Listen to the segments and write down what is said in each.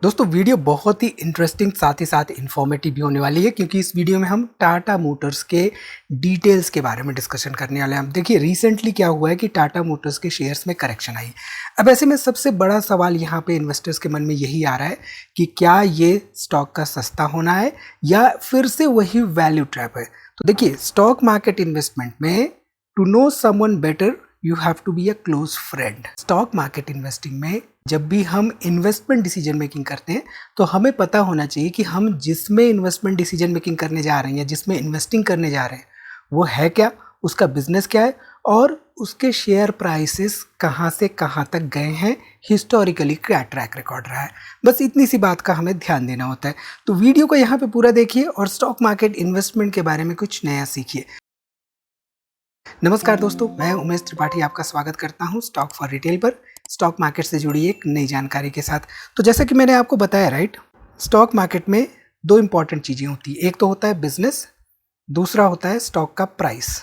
दोस्तों वीडियो बहुत ही इंटरेस्टिंग साथ ही साथ इन्फॉर्मेटिव भी होने वाली है क्योंकि इस वीडियो में हम टाटा मोटर्स के डिटेल्स के बारे में डिस्कशन करने वाले हैं। अब देखिए रिसेंटली क्या हुआ है कि टाटा मोटर्स के शेयर्स में करेक्शन आई। अब ऐसे में सबसे बड़ा सवाल यहाँ पे इन्वेस्टर्स के मन में यही आ रहा है कि क्या ये स्टॉक का सस्ता होना है या फिर से वही वैल्यू ट्रैप है। तो देखिए स्टॉक मार्केट इन्वेस्टमेंट में to know someone better you have to be a close friend. Stock market investing में जब भी हम इन्वेस्टमेंट डिसीजन मेकिंग करते हैं तो हमें पता होना चाहिए कि हम जिसमें इन्वेस्टमेंट डिसीजन मेकिंग करने जा रहे हैं या जिसमें इन्वेस्टिंग करने जा रहे हैं वो है क्या, उसका बिजनेस क्या है और उसके शेयर प्राइसेस कहाँ से कहाँ तक गए हैं, हिस्टोरिकली क्या ट्रैक रिकॉर्ड रहा है। बस इतनी सी बात का हमें ध्यान देना होता है। तो वीडियो को यहाँ पे पूरा देखिए और स्टॉक मार्केट इन्वेस्टमेंट के बारे में कुछ नया सीखिए। नमस्कार दोस्तों, मैं उमेश त्रिपाठी आपका स्वागत करता हूं स्टॉक फॉर रिटेल पर स्टॉक मार्केट से जुड़ी एक नई जानकारी के साथ। तो जैसा कि मैंने आपको बताया राइट, स्टॉक मार्केट में दो इंपॉर्टेंट चीज़ें होती है। एक तो होता है बिजनेस, दूसरा होता है स्टॉक का प्राइस।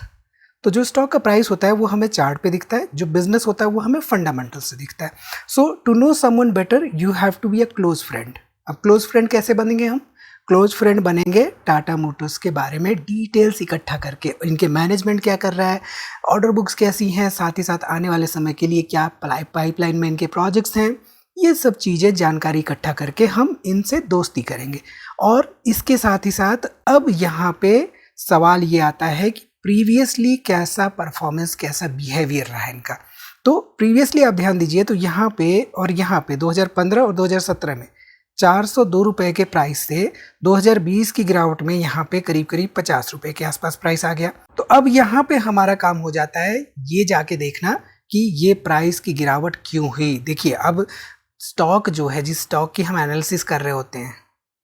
तो जो स्टॉक का प्राइस होता है वो हमें चार्ट पे दिखता है, जो बिजनेस होता है वो हमें फंडामेंटल से दिखता है। So to know someone better you have to be a close friend. अब क्लोज फ्रेंड कैसे बनेंगे हम? क्लोज फ्रेंड बनेंगे टाटा मोटर्स के बारे में डिटेल्स इकट्ठा करके, इनके मैनेजमेंट क्या कर रहा है, ऑर्डर बुक्स कैसी हैं, साथ ही साथ आने वाले समय के लिए क्या पाइपलाइन में इनके प्रोजेक्ट्स हैं, ये सब चीज़ें जानकारी इकट्ठा करके हम इनसे दोस्ती करेंगे। और इसके साथ ही साथ अब यहाँ पे सवाल ये आता है कि प्रीवियसली कैसा परफॉर्मेंस, कैसा बिहेवियर रहा है इनका। तो प्रीवियसली आप ध्यान दीजिए तो यहाँ पे और यहाँ पे 2015 और 2017 में 402 रुपये के प्राइस से 2020 की गिरावट में यहाँ पे करीब करीब 50 रुपये के आसपास प्राइस आ गया। तो अब यहाँ पे हमारा काम हो जाता है ये जाके देखना कि ये प्राइस की गिरावट क्यों हुई। देखिए अब स्टॉक जो है, जिस स्टॉक की हम एनालिसिस कर रहे होते हैं,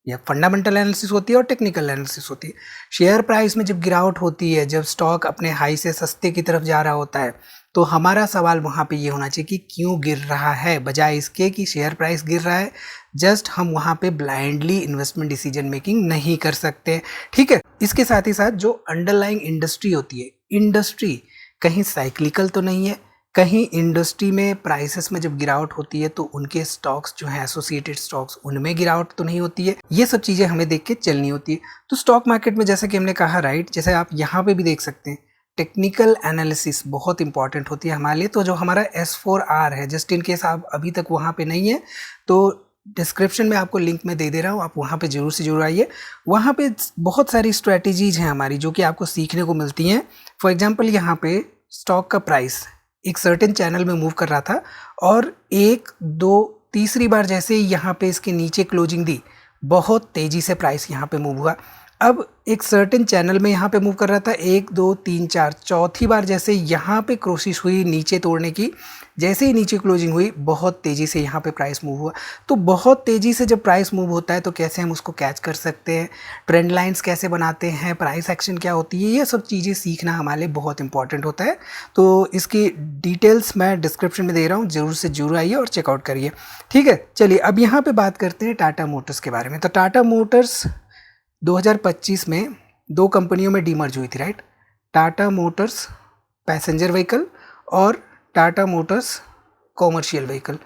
या फंडामेंटल एनालिसिस होती है और टेक्निकल एनालिसिस होती है। शेयर प्राइस में जब गिरावट होती है, जब स्टॉक अपने हाई से सस्ते की तरफ जा रहा होता है, तो हमारा सवाल वहाँ पे ये होना चाहिए कि क्यों गिर रहा है, बजाय इसके कि शेयर प्राइस गिर रहा है। जस्ट हम वहाँ पे ब्लाइंडली इन्वेस्टमेंट डिसीजन मेकिंग नहीं कर सकते, ठीक है। इसके साथ ही साथ जो अंडरलाइंग इंडस्ट्री होती है, इंडस्ट्री कहीं साइक्लिकल तो नहीं है, कहीं इंडस्ट्री में प्राइसेस में जब गिरावट होती है तो उनके स्टॉक्स जो हैं, एसोसिएटेड स्टॉक्स, उनमें गिरावट तो नहीं होती है। ये सब चीज़ें हमें देख के चलनी होती है। तो स्टॉक मार्केट में जैसा कि हमने कहा राइट, जैसे आप यहाँ पे भी देख सकते हैं, टेक्निकल एनालिसिस बहुत इंपॉर्टेंट होती है हमारे लिए। तो जो हमारा S4R है, जस्ट इन केस आप अभी तक वहाँ पे नहीं है तो डिस्क्रिप्शन में आपको लिंक मैं दे दे रहा हूँ, आप वहाँ पे जरूर से जरूर आइए। वहाँ पे बहुत सारी स्ट्रैटेजीज हैं हमारी जो कि आपको सीखने को मिलती हैं। फॉर एग्जांपल यहाँ पे स्टॉक का प्राइस एक सर्टेन चैनल में मूव कर रहा था और एक दो तीसरी बार जैसे ही यहाँ पे इसके नीचे क्लोजिंग दी, बहुत तेज़ी से प्राइस यहाँ पे मूव हुआ। अब एक सर्टेन चैनल में यहाँ पे मूव कर रहा था, 1 2 3 4, चौथी बार जैसे यहाँ पे कोशिश हुई नीचे तोड़ने की, जैसे ही नीचे क्लोजिंग हुई बहुत तेज़ी से यहाँ पे प्राइस मूव हुआ। तो बहुत तेज़ी से जब प्राइस मूव होता है तो कैसे हम उसको कैच कर सकते हैं, ट्रेंड लाइंस कैसे बनाते हैं, प्राइस एक्शन क्या होती है, ये सब चीज़ें सीखना हमारे लिए बहुत इंपॉर्टेंट होता है। तो इसकी डिटेल्स मैं डिस्क्रिप्शन में दे रहा हूँ, ज़रूर से जरूर आइए और चेकआउट करिए, ठीक है। चलिए अब यहाँ पर बात करते हैं टाटा मोटर्स के बारे में। तो टाटा मोटर्स 2025 में दो कंपनियों में डीमर्ज हुई थी right, Tata Motors passenger vehicle और टाटा मोटर्स कॉमर्शियल व्हीकल।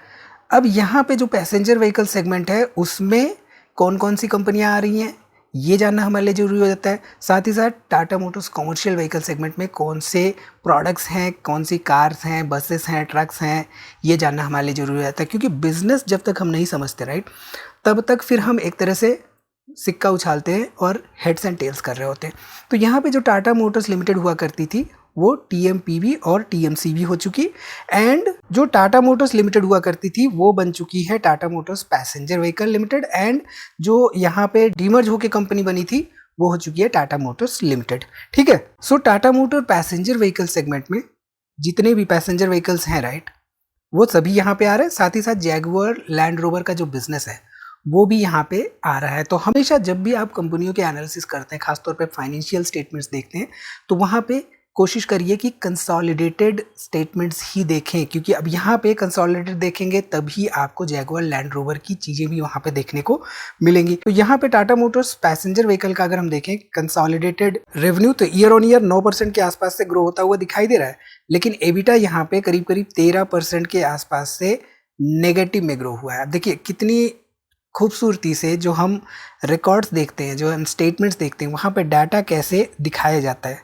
अब यहाँ पे जो पैसेंजर व्हीकल सेगमेंट है उसमें कौन कौन सी कंपनियाँ आ रही हैं ये जानना हमारे लिए ज़रूरी हो जाता है। साथ ही साथ Tata motors commercial vehicle segment में कौन से प्रोडक्ट्स हैं, कौन सी कार्स हैं, बसेस हैं, ट्रक्स हैं, ये जानना हमारे लिए ज़रूरी हो जाता है। क्योंकि बिज़नेस जब तक हम नहीं समझते राइट, तब तक फिर हम एक तरह से सिक्का उछालते हैं और हेड्स एंड टेल्स कर रहे होते हैं। तो यहाँ पे जो टाटा मोटर्स लिमिटेड हुआ करती थी वो TMPV और TMCV हो चुकी, एंड जो टाटा मोटर्स लिमिटेड हुआ करती थी वो बन चुकी है Tata Motors passenger vehicle limited, and जो यहाँ पे डीमर्ज होकर कंपनी बनी थी वो हो चुकी है टाटा मोटर्स लिमिटेड, ठीक है। So Tata motor passenger vehicle segment में जितने भी पैसेंजर व्हीकल्स हैं राइट, वो सभी यहाँ पे आ रहे हैं। साथ ही साथ जैगुआर लैंड रोवर का जो बिजनेस है वो भी यहाँ पे आ रहा है। तो हमेशा जब भी आप कंपनियों के एनालिसिस करते हैं, खासतौर पे फाइनेंशियल स्टेटमेंट्स देखते हैं, तो वहाँ पे कोशिश करिए कि कंसोलिडेटेड स्टेटमेंट्स ही देखें, क्योंकि अब यहाँ पे कंसोलिडेटेड देखेंगे तभी आपको जैगुआर लैंड रोवर की चीज़ें भी वहाँ पे देखने को मिलेंगी। तो यहाँ पे टाटा मोटर्स पैसेंजर व्हीकल का अगर हम देखें कंसोलिडेटेड रेवेन्यू, तो ईयर ऑन ईयर 9% के आसपास से ग्रो होता हुआ दिखाई दे रहा है, लेकिन एबिटा यहाँ पे करीब करीब 13% के आसपास से नेगेटिव में ग्रो हुआ है। अब देखिए कितनी खूबसूरती से जो हम रिकॉर्ड्स देखते हैं, जो हम स्टेटमेंट्स देखते हैं, वहाँ पे डाटा कैसे दिखाया जाता है।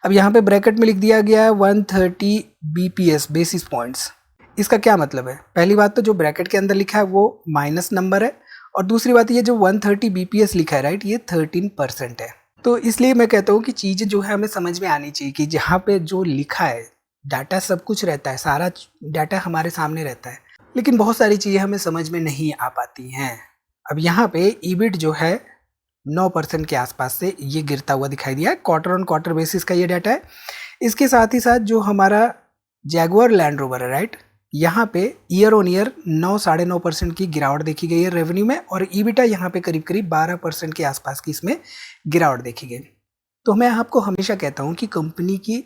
अब यहाँ पे ब्रैकेट में लिख दिया गया है 130 BPS बेसिस पॉइंट्स। इसका क्या मतलब है? पहली बात तो जो ब्रैकेट के अंदर लिखा है वो माइनस नंबर है, और दूसरी बात ये जो 130 BPS लिखा है राइट, ये 13% है। तो इसलिए मैं कहता हूँ कि चीज़ें जो है हमें समझ में आनी चाहिए कि जहाँ पे जो लिखा है, डाटा सब कुछ रहता है, सारा डाटा हमारे सामने रहता है, लेकिन बहुत सारी चीज़ें हमें समझ में नहीं आ पाती हैं। अब यहाँ पे ईबिट जो है 9% के आसपास से ये गिरता हुआ दिखाई दिया है। क्वार्टर ऑन क्वार्टर बेसिस का ये डाटा है। इसके साथ ही साथ जो हमारा जैगुआर लैंड रोवर है राइट, यहाँ पे ईयर ऑन ईयर 9-9.5% की गिरावट देखी गई है रेवेन्यू में, और ईबिटा यहाँ पे करीब करीब 12% के आसपास की इसमें गिरावट देखी गई। तो मैं आपको हमेशा कहता हूँ कि कंपनी की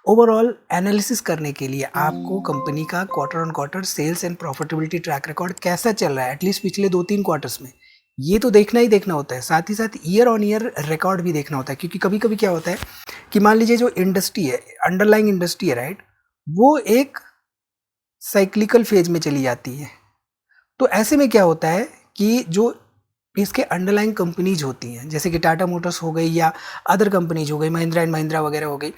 ओवरऑल एनालिसिस करने के लिए आपको कंपनी का quarter on quarter sales and profitability track record कैसा चल रहा है, एटलीस्ट पिछले 2-3 क्वार्टर्स में, ये तो देखना ही देखना होता है। साथ ही साथ ईयर ऑन ईयर रिकॉर्ड भी देखना होता है, क्योंकि कभी कभी क्या होता है कि मान लीजिए जो इंडस्ट्री है, अंडरलाइंग इंडस्ट्री है राइट, वो एक साइक्लिकल फेज में चली जाती है। तो ऐसे में क्या होता है कि जो इसके अंडरलाइंग कंपनीज होती हैं, जैसे कि टाटा मोटर्स हो गई या अदर कंपनीज हो गई, महिंद्रा एंड महिंद्रा वगैरह हो गई,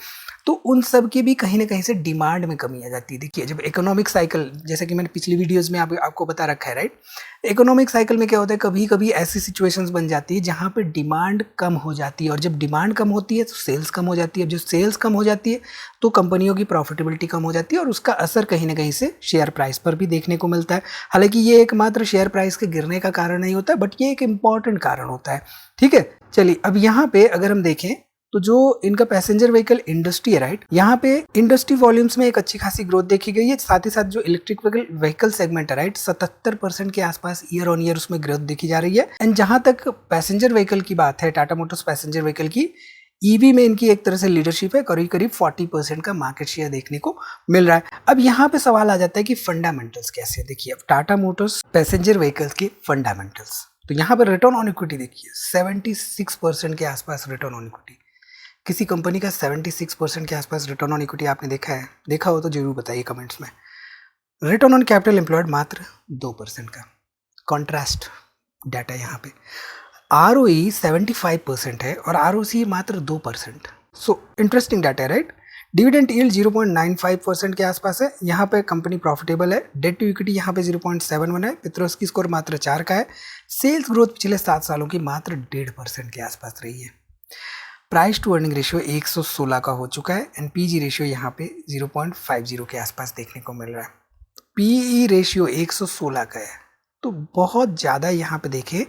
तो उन सब की भी कहीं ना कहीं से डिमांड में कमी आ जाती है। देखिए जब इकोनॉमिक साइकिल, जैसे कि मैंने पिछली वीडियोस में आपको बता रखा है राइट, इकोनॉमिक साइकिल में क्या होता है, कभी कभी ऐसी सिचुएशंस बन जाती है जहाँ पे डिमांड कम हो जाती है, और जब डिमांड कम होती है तो सेल्स कम हो जाती है। जब सेल्स कम हो जाती है तो कंपनियों की प्रॉफिटेबिलिटी कम हो जाती है, और उसका असर कहीं ना कहीं से शेयर प्राइस पर भी देखने को मिलता है। हालांकि ये एकमात्र शेयर प्राइस के गिरने का कारण नहीं होता, बट ये एक इंपॉर्टेंट कारण होता है। ठीक है, चलिए अब यहाँ पे अगर हम देखें तो जो इनका पैसेंजर व्हीकल इंडस्ट्री है राइट, यहाँ पे इंडस्ट्री वॉल्यूम्स में एक अच्छी खासी ग्रोथ देखी गई है। साथ ही साथ जो इलेक्ट्रिक व्हीकल सेगमेंट है राइट, 77% के आसपास ईयर ऑन ईयर उसमें ग्रोथ देखी जा रही है। एंड जहां तक पैसेंजर व्हीकल की बात है, टाटा मोटर्स पैसेंजर व्हीकल की, ईवी में इनकी एक तरह से लीडरशिप है, करीब करीब 40% का मार्केट शेयर देखने को मिल रहा है। अब यहाँ पे सवाल आ जाता है कि फंडामेंटल्स कैसे है। देखिए अब टाटा मोटर्स पैसेंजर व्हीकल्स के फंडामेंटल्स, तो यहाँ पर रिटर्न ऑन इक्विटी देखिए 76% के आसपास रिटर्न ऑन इक्विटी। किसी कंपनी का 76% के आसपास रिटर्न ऑन इक्विटी आपने देखा है? देखा हो तो जरूर बताइए कमेंट्स में। रिटर्न ऑन कैपिटल एम्प्लॉयड मात्र 2% का। कॉन्ट्रास्ट डाटा यहाँ पे ROE 75% है और ROC मात्र 2%। सो इंटरेस्टिंग डाटा है राइट। डिविडेंड यील्ड 0.95% के आसपास है। यहाँ पे कंपनी प्रॉफिटेबल है। डेट टू इक्विटी यहाँ पे 0.71 है। पेट्रोस्की स्कोर मात्र 4 का है। सेल्स ग्रोथ पिछले 7 सालों की मात्र 1.5% के आसपास रही है। प्राइस टू अर्निंग रेशियो 116 का हो चुका है एंड पीजी रेशियो यहाँ पे 0.50 के आसपास देखने को मिल रहा है। पीई रेशियो 116 का है, तो बहुत ज़्यादा यहाँ पे देखें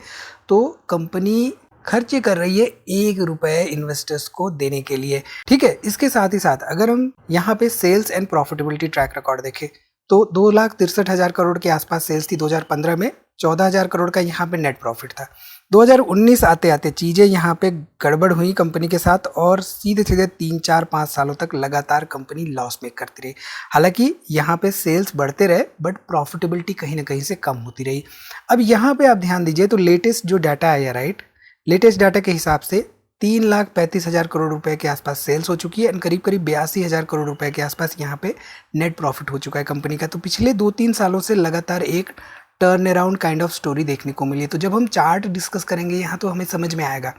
तो कंपनी खर्चे कर रही है 1 रुपये इन्वेस्टर्स को देने के लिए। ठीक है, इसके साथ ही साथ अगर हम यहाँ पे sales and profitability track record देखें तो 2,63,000 करोड़ के आसपास सेल्स थी 2015 में। 14,000 करोड़ का यहाँ पे नेट प्रॉफिट था। 2019 आते आते चीज़ें यहाँ पे गड़बड़ हुई कंपनी के साथ और सीधे सीधे 3-4-5 सालों तक लगातार कंपनी लॉस मेक करती रही। हालांकि यहाँ पे सेल्स बढ़ते रहे बट प्रॉफिटेबिलिटी कहीं ना कहीं से कम होती रही। अब यहाँ पे आप ध्यान दीजिए तो लेटेस्ट जो डाटा आया राइट, लेटेस्ट डाटा के हिसाब से 3,35,000 करोड़ रुपए के आसपास सेल्स हो चुकी है एंड करीब करीब 82,000 करोड़ रुपए के आसपास यहाँ पे नेट प्रॉफिट हो चुका है कंपनी का। तो पिछले 2-3 सालों से लगातार एक turn around kind of story देखने को मिली है। तो जब हम चार्ट डिस्कस करेंगे यहाँ तो हमें समझ में आएगा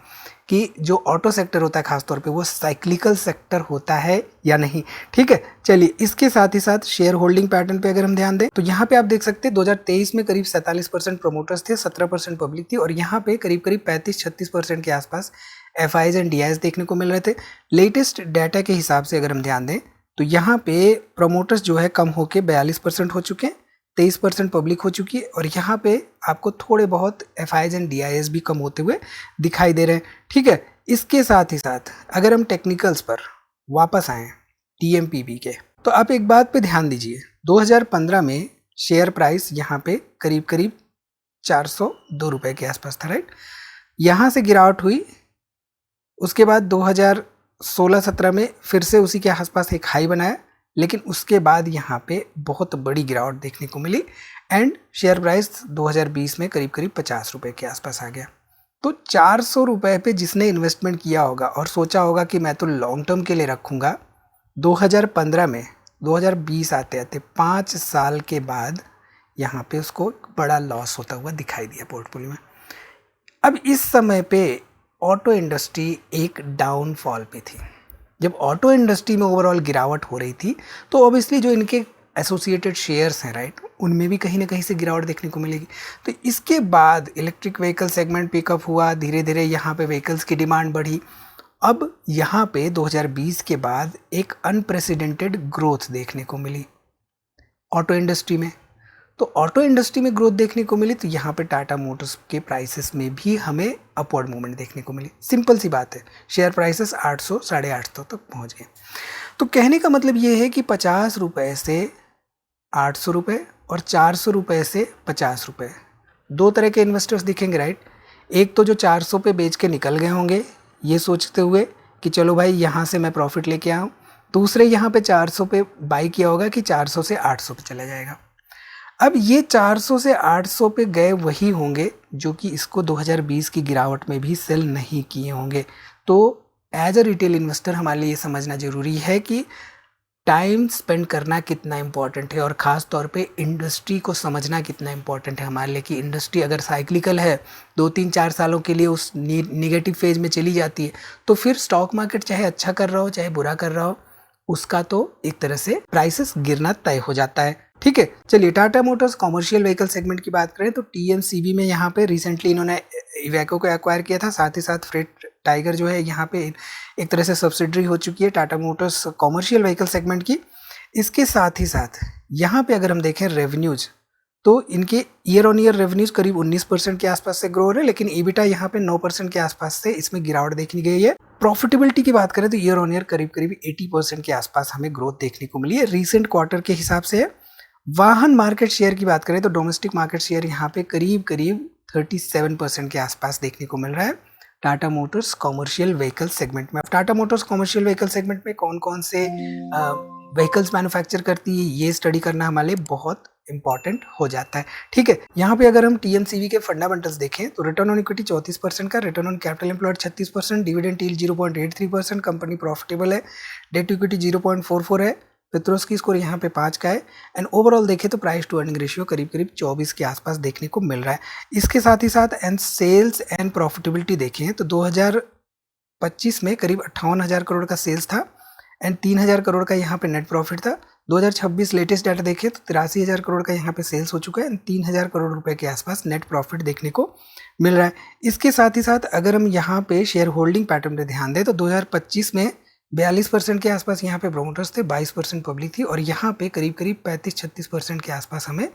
कि जो ऑटो सेक्टर होता है खासतौर पे वो साइक्लिकल सेक्टर होता है या नहीं। ठीक है, चलिए इसके साथ ही साथ शेयर होल्डिंग पैटर्न पे अगर हम ध्यान दें तो यहाँ पे आप देख सकते हैं 2023 में करीब 47% प्रोमोटर्स थे, 17% पब्लिक थी और यहाँ पे करीब करीब 35-36% के आसपास FIs एंड DIs देखने को मिल रहे थे। लेटेस्ट डाटा के हिसाब से अगर हम ध्यान दें तो यहाँ पे प्रोमोटर्स जो है कम होके 42% हो चुके हैं, 23% पब्लिक हो चुकी है और यहाँ पे आपको थोड़े बहुत FIs एंड DIs भी कम होते हुए दिखाई दे रहे हैं। ठीक है, इसके साथ ही साथ अगर हम टेक्निकल्स पर वापस आएँ TMPB के, तो आप एक बात पे ध्यान दीजिए। 2015 में शेयर प्राइस यहाँ पे करीब करीब 402 रुपये के आसपास था राइट। यहाँ से गिरावट हुई, उसके बाद 2016-17 में फिर से उसी के आसपास एक हाई बनाया, लेकिन उसके बाद यहाँ पे बहुत बड़ी गिरावट देखने को मिली एंड शेयर प्राइस 2020 में करीब करीब 50 रुपये के आसपास आ गया। तो 400 रुपये पे जिसने इन्वेस्टमेंट किया होगा और सोचा होगा कि मैं तो लॉन्ग टर्म के लिए रखूँगा, 2015 में 2020 आते आते 5 साल के बाद यहाँ पे उसको बड़ा लॉस होता हुआ दिखाई दिया पोर्टफोलियो में। अब इस समय पे ऑटो इंडस्ट्री एक डाउनफॉल पे थी। जब ऑटो इंडस्ट्री में ओवरऑल गिरावट हो रही थी तो ऑब्वियसली जो इनके एसोसिएटेड शेयर्स हैं राइट, उनमें भी कहीं ना कहीं से गिरावट देखने को मिलेगी। तो इसके बाद इलेक्ट्रिक व्हीकल सेगमेंट पिकअप हुआ, धीरे धीरे यहाँ पे व्हीकल्स की डिमांड बढ़ी। अब यहाँ पे 2020 के बाद एक अनप्रेसिडेंटेड ग्रोथ देखने को मिली ऑटो इंडस्ट्री में। तो ऑटो इंडस्ट्री में ग्रोथ देखने को मिली तो यहाँ पे टाटा मोटर्स के प्राइसेस में भी हमें अपवर्ड मूवमेंट देखने को मिली। सिंपल सी बात है, शेयर प्राइसेस 800 850 तक पहुँच गए। तो कहने का मतलब ये है कि 50 रुपये से 800 रुपये और 400 रुपये से 50 रुपये, दो तरह के इन्वेस्टर्स दिखेंगे राइट। एक तो जो 400 पे बेच के निकल गए होंगे ये सोचते हुए कि चलो भाई यहाँ से मैं प्रॉफिट लेके आऊँ। दूसरे यहाँ पे 400 पे बाई किया होगा कि 400 से 800 पे चला जाएगा। अब ये 400 से 800 पे गए वही होंगे जो कि इसको 2020 की गिरावट में भी सेल नहीं किए होंगे। तो एज अ रिटेल इन्वेस्टर हमारे लिए ये समझना ज़रूरी है कि टाइम स्पेंड करना कितना इम्पॉर्टेंट है और ख़ास तौर पे इंडस्ट्री को समझना कितना इम्पॉर्टेंट है हमारे लिए। कि इंडस्ट्री अगर साइक्लिकल है, 2-3-4 सालों के लिए उस निगेटिव फेज में चली जाती है तो फिर स्टॉक मार्केट चाहे अच्छा कर रहा हो चाहे बुरा कर रहा हो, उसका तो एक तरह से प्राइसेस गिरना तय हो जाता है। ठीक है, चलिए Tata motors commercial vehicle segment की बात करें तो टीएमसीवी में यहाँ पे रिसेंटली इन्होंने इवेको को एक्वायर किया था। साथ ही साथ फ्रेट टाइगर जो है यहाँ पे एक तरह से सब्सिडरी हो चुकी है Tata motors commercial vehicle segment की। इसके साथ ही साथ यहाँ पे अगर हम देखें रेवेन्यूज तो इनके ईयर ऑन ईयर रेवेन्यूज करीब 19% के आसपास से ग्रो हो रहे हैं, लेकिन ईबिटा यहाँ पे 9% के आसपास से इसमें गिरावट देखी गई है। प्रॉफिटेबिलिटी की बात करें तो ईयर ऑन ईयर करीब 80% के आसपास हमें ग्रोथ देखने को मिली है रिसेंट क्वार्टर के हिसाब से। वाहन मार्केट शेयर की बात करें तो डोमेस्टिक मार्केट शेयर यहाँ पे करीब 37% के आसपास देखने को मिल रहा है Tata motors commercial vehicle segment में। Tata motors commercial vehicle segment में कौन कौन से व्हीकल्स मैन्युफैक्चर करती है ये स्टडी करना हमारे लिए बहुत इंपॉर्टेंट हो जाता है। ठीक है, यहाँ पे अगर हम टीएमसीवी के फंडामेंटल्स देखें तो रिटर्न ऑन इक्विटी 34% का, return on capital employed 36%, dividend yield 0.83%, company profitable है, डेट टू इक्विटी 0.44 है, पेट्रोस्की स्कोर यहाँ पे 5 का है एंड ओवरऑल देखें तो प्राइस टू अर्निंग रेशियो करीब 24 के आसपास देखने को मिल रहा है। इसके साथ ही साथ एंड सेल्स एंड प्रॉफिटेबिलिटी देखें तो 2025 में करीब 58,000 करोड़ का सेल्स था एंड 3,000 करोड़ का यहाँ पे नेट प्रॉफिट था। 2026 लेटेस्ट डाटा देखें तो 83,000 करोड़ का यहाँ पे सेल्स हो चुका है एंड 3,000 करोड़ रुपए के आसपास नेट प्रॉफिट देखने को मिल रहा है। इसके साथ ही साथ अगर हम यहाँ पे शेयर होल्डिंग पैटर्न पे ध्यान दें तो 2025 में 42% के आसपास यहाँ पे प्रोमोटर्स थे, 22% पब्लिक थी और यहाँ पे करीब 35-36% के आसपास हमें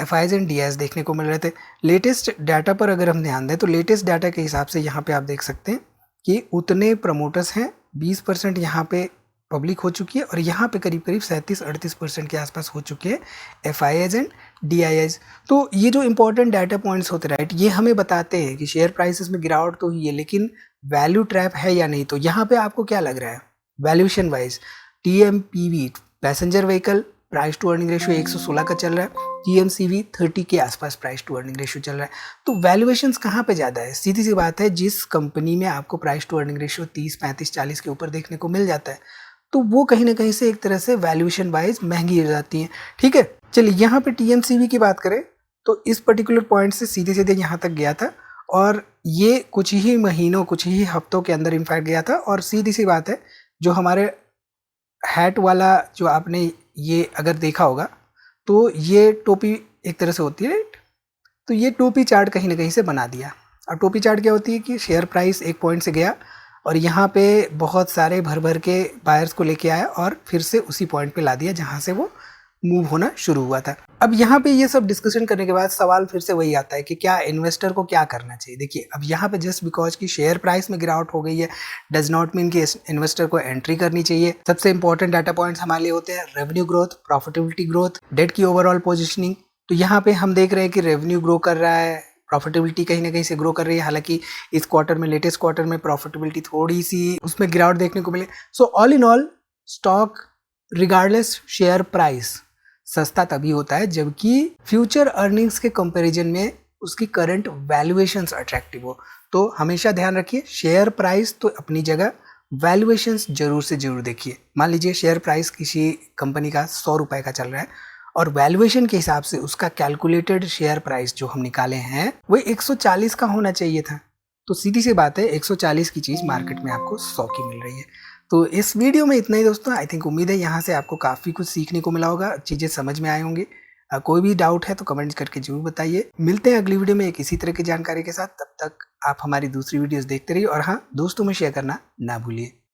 एफआईज एंड डीआईज देखने को मिल रहे थे। लेटेस्ट डाटा पर अगर हम ध्यान दें तो लेटेस्ट डाटा के हिसाब से यहाँ पे आप देख सकते हैं कि उतने प्रमोटर्स हैं, 20% यहाँ पे पब्लिक हो चुकी है और यहाँ पे करीब 37-38% के आसपास हो चुके हैं एफआईआईज एंड डीआईआईज। तो ये जो इंपॉर्टेंट डाटा पॉइंट्स होते हैं राइट, ये हमें बताते हैं कि शेयर प्राइसेस में गिरावट तो हुई है लेकिन वैल्यू ट्रैप है या नहीं। तो यहाँ पे आपको क्या लग रहा है valuation wise? TMPV passenger vehicle price to earning ratio 116 का चल रहा है, टीएमसीवी 30 के आसपास प्राइस टू अर्निंग रेशियो चल रहा है। तो वैल्यूएशंस कहाँ पे ज़्यादा है? सीधी सी बात है, जिस कंपनी में आपको प्राइस टू अर्निंग रेशियो 30, 35, 40 के ऊपर देखने को मिल जाता है तो वो कहीं ना कहीं से एक तरह से वैल्यूएशन वाइज महंगी हो जाती है। ठीक है, चलिए यहाँ पे टीएमसीवी की बात करें तो इस पर्टिकुलर पॉइंट से सीधे सीधे यहाँ तक गया था और ये कुछ ही महीनों कुछ ही हफ्तों के अंदर इनफैक्ट गया था। और सीधी सी बात है, जो हमारे हैट वाला जो आपने ये अगर देखा होगा तो ये टोपी एक तरह से होती है, तो ये टोपी चार्ट कहीं ना कहीं से बना दिया। अब टोपी चार्ट क्या होती है कि शेयर प्राइस एक पॉइंट से गया और यहाँ पे बहुत सारे भर भर के बायर्स को लेके आया और फिर से उसी पॉइंट पे ला दिया जहाँ से वो मूव होना शुरू हुआ था। अब यहाँ पे ये सब डिस्कशन करने के बाद सवाल फिर से वही आता है कि क्या इन्वेस्टर को क्या करना चाहिए। देखिए, अब यहाँ पे जस्ट बिकॉज की शेयर प्राइस में गिरावट हो गई है डज नॉट मीन कि इन्वेस्टर को एंट्री करनी चाहिए। सबसे इंपॉर्टेंट डाटा पॉइंट्स हमारे लिए होते हैं revenue growth, profitability growth, debt की ओवरऑल पोजिशनिंग। तो यहाँ पे हम देख रहे हैं कि रेवेन्यू ग्रो कर रहा है, प्रॉफिटेबिलिटी कहीं ना कहीं से ग्रो कर रही है। हालांकि इस क्वार्टर में, लेटेस्ट क्वार्टर में प्रॉफिटेबिलिटी थोड़ी सी उसमें गिरावट देखने को मिले। So all in all stock regardless share price सस्ता तभी होता है जबकि फ्यूचर अर्निंग्स के कंपैरिजन में उसकी करंट वैल्यूएशंस अट्रैक्टिव हो। तो हमेशा ध्यान रखिए, शेयर प्राइस तो अपनी जगह, वैल्यूएशंस जरूर से जरूर देखिए। मान लीजिए शेयर प्राइस किसी कंपनी का 100 रुपए का चल रहा है और वैल्यूएशन के हिसाब से उसका कैलकुलेटेड शेयर प्राइस जो हम निकाले हैं वो 140 का होना चाहिए था। तो सीधी सी बात है 140 की चीज़ मार्केट में आपको 100 की मिल रही है। तो इस वीडियो में इतना ही दोस्तों। आई थिंक उम्मीद है यहाँ से आपको काफ़ी कुछ सीखने को मिला होगा, चीज़ें समझ में आए होंगे। कोई भी डाउट है तो कमेंट करके जरूर बताइए। मिलते हैं अगली वीडियो में एक इसी तरह की जानकारी के साथ। तब तक आप हमारी दूसरी वीडियोस देखते रहिए और हाँ, दोस्तों में शेयर करना ना भूलिए।